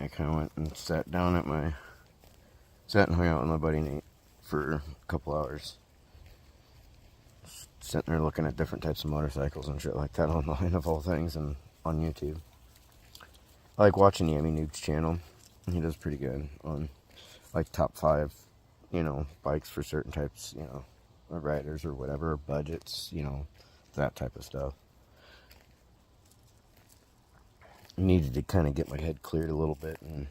I kind of went and sat and hung out with my buddy Nate for a couple hours. Just sitting there looking at different types of motorcycles and shit like that online, of all things, and on YouTube. I like watching Yami Noob's channel. He does pretty good on, like, top 5, bikes for certain types, of riders or whatever, budgets, that type of stuff. I needed to kind of get my head cleared a little bit and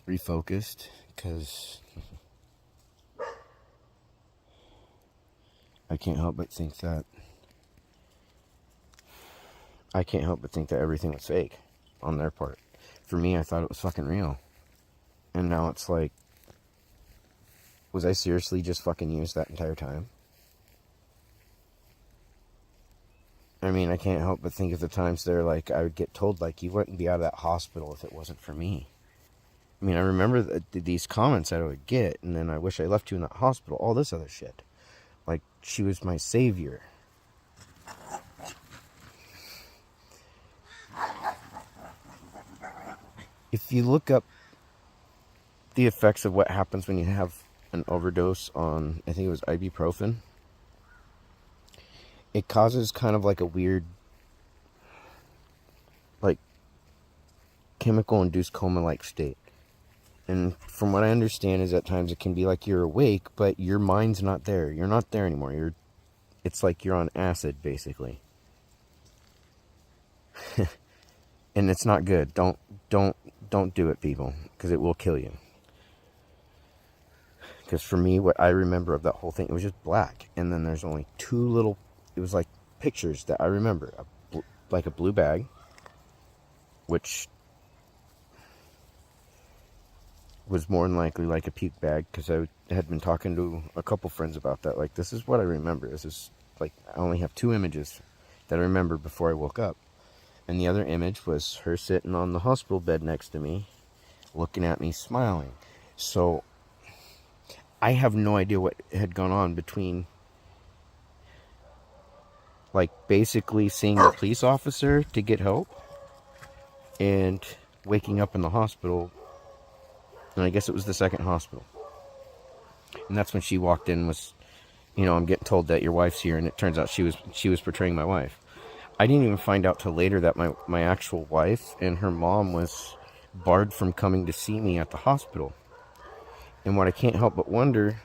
refocused, because I can't help but think that everything was fake on their part. For me, I thought it was fucking real. And now it's like, was I seriously just fucking used that entire time? I mean, I can't help but think of the times there, like, I would get told, like, you wouldn't be out of that hospital if it wasn't for me. I mean, I remember these comments that I would get, and then I wish I left you in that hospital, all this other shit. Like, she was my savior. If you look up the effects of what happens when you have an overdose on, I think it was ibuprofen, it causes kind of like a weird, like, chemical-induced coma-like state. And from what I understand is at times it can be like you're awake, but your mind's not there. You're not there anymore. It's like you're on acid, basically. And it's not good. Don't do it, people, because it will kill you. Because for me, what I remember of that whole thing, it was just black. And then there's only two little, it was like pictures that I remember. Like a blue bag, which was more than likely like a puke bag, because I had been talking to a couple friends about that. Like, this is what I remember. This is, like, I only have 2 images that I remember before I woke up. And the other image was her sitting on the hospital bed next to me, looking at me, smiling. So I have no idea what had gone on between, like, basically seeing the police officer to get help and waking up in the hospital. And I guess it was the second hospital. And that's when she walked in, was, I'm getting told that your wife's here, and it turns out she was portraying my wife. I didn't even find out till later that my actual wife and her mom was barred from coming to see me at the hospital. And what I can't help but wonder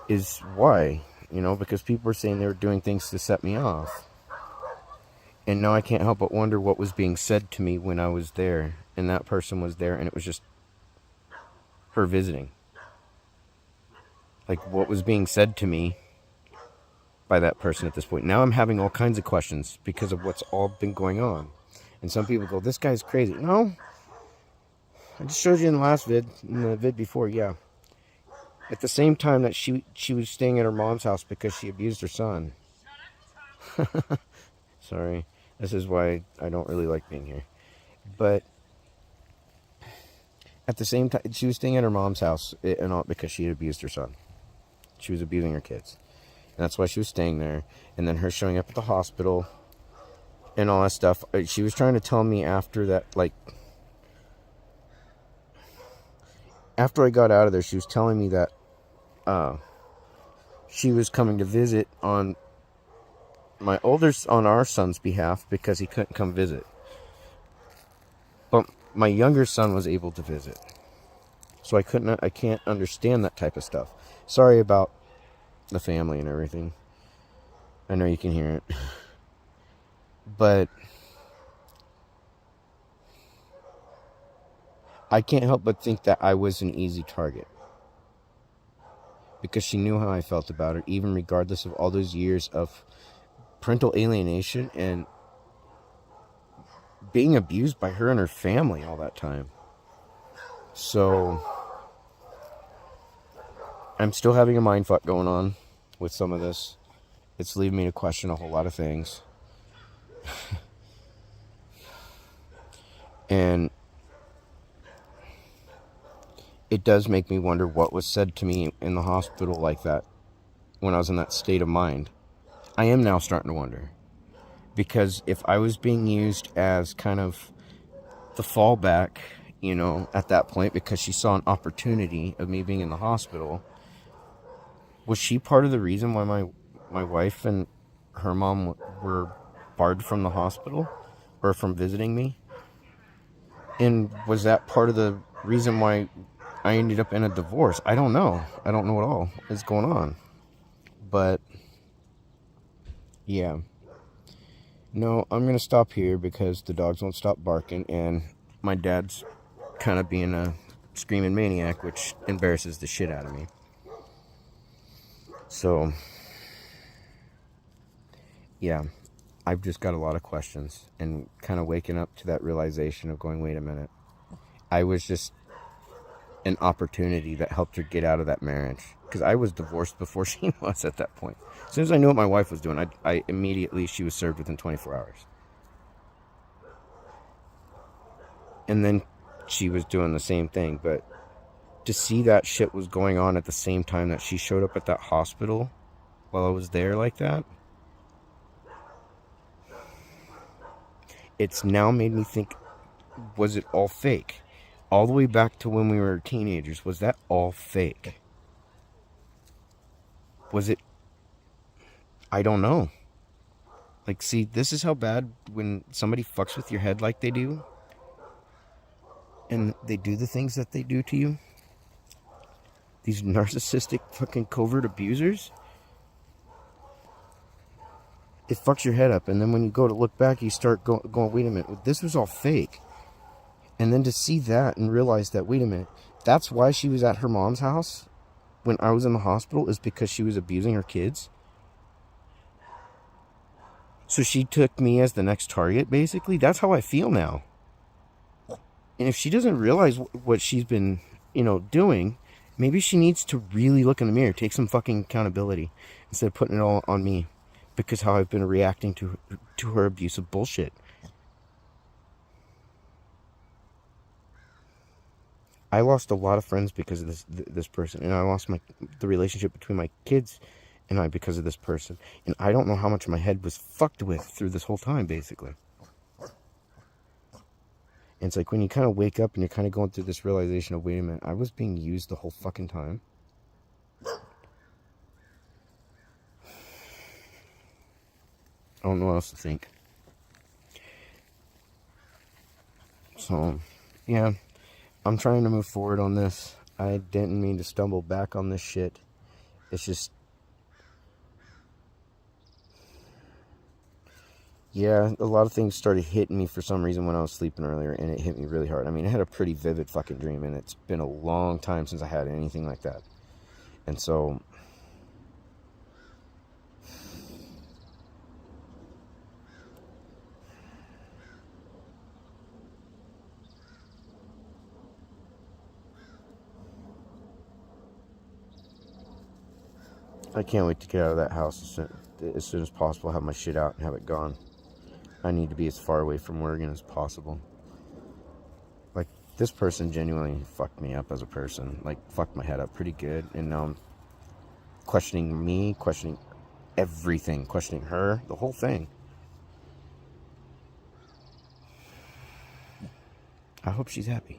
is why, because people were saying they were doing things to set me off. And now I can't help but wonder what was being said to me when I was there, and that person was there, and it was just her visiting. Like, what was being said to me by that person at this point? Now I'm having all kinds of questions because of what's all been going on. And some people go, this guy's crazy. No, I just showed you in the last vid, in the vid before, yeah. At the same time that she was staying at her mom's house because she abused her son. Sorry, this is why I don't really like being here. But at the same time, she was staying at her mom's house, and all because she had abused her son. She was abusing her kids. And that's why she was staying there. And then her showing up at the hospital and all that stuff. She was trying to tell me after that, like, after I got out of there, she was telling me that she was coming to visit on our son's behalf because he couldn't come visit. But my younger son was able to visit. So I can't understand that type of stuff. Sorry about the family and everything. I know you can hear it. But I can't help but think that I was an easy target. Because she knew how I felt about her, even regardless of all those years of parental alienation and being abused by her and her family all that time. So I'm still having a mindfuck going on with some of this. It's leaving me to question a whole lot of things. And it does make me wonder what was said to me in the hospital like that when I was in that state of mind. I am now starting to wonder. Because if I was being used as kind of the fallback, you know, at that point, because she saw an opportunity of me being in the hospital, was she part of the reason why my wife and her mom were barred from the hospital or from visiting me? And was that part of the reason why I ended up in a divorce? I don't know. I don't know what all is going on. But yeah. No, I'm going to stop here because the dogs won't stop barking, and my dad's kind of being a screaming maniac, which embarrasses the shit out of me. So, yeah, I've just got a lot of questions and kind of waking up to that realization of going, wait a minute. I was just an opportunity that helped her get out of that marriage, because I was divorced before she was at that point. As soon as I knew what my wife was doing, I immediately, she was served within 24 hours. And then she was doing the same thing, but to see that shit was going on at the same time that she showed up at that hospital while I was there like that, it's now made me think, was it all fake? All the way back to when we were teenagers, was that all fake? Was it? I don't know. Like, see, this is how bad when somebody fucks with your head like they do, and they do the things that they do to you. These narcissistic fucking covert abusers. It fucks your head up, and then when you go to look back, you start going, wait a minute, this was all fake. And then to see that and realize that, wait a minute, that's why she was at her mom's house when I was in the hospital, is because she was abusing her kids. So she took me as the next target, basically. That's how I feel now. And if she doesn't realize what she's been, you know, doing, maybe she needs to really look in the mirror, take some fucking accountability instead of putting it all on me, because how I've been reacting to her abusive bullshit. I lost a lot of friends because of this person, and I lost the relationship between my kids and I because of this person. And I don't know how much my head was fucked with through this whole time, basically. And it's like when you kind of wake up and you're kind of going through this realization of, wait a minute, I was being used the whole fucking time. I don't know what else to think. So, yeah, I'm trying to move forward on this. I didn't mean to stumble back on this shit. It's just, yeah, a lot of things started hitting me for some reason when I was sleeping earlier, and it hit me really hard. I mean, I had a pretty vivid fucking dream, and it's been a long time since I had anything like that. And so, I can't wait to get out of that house as soon as possible, have my shit out and have it gone. I need to be as far away from Oregon as possible. Like, this person genuinely fucked me up as a person. Like, fucked my head up pretty good. And now I'm questioning me, questioning everything, questioning her, the whole thing. I hope she's happy.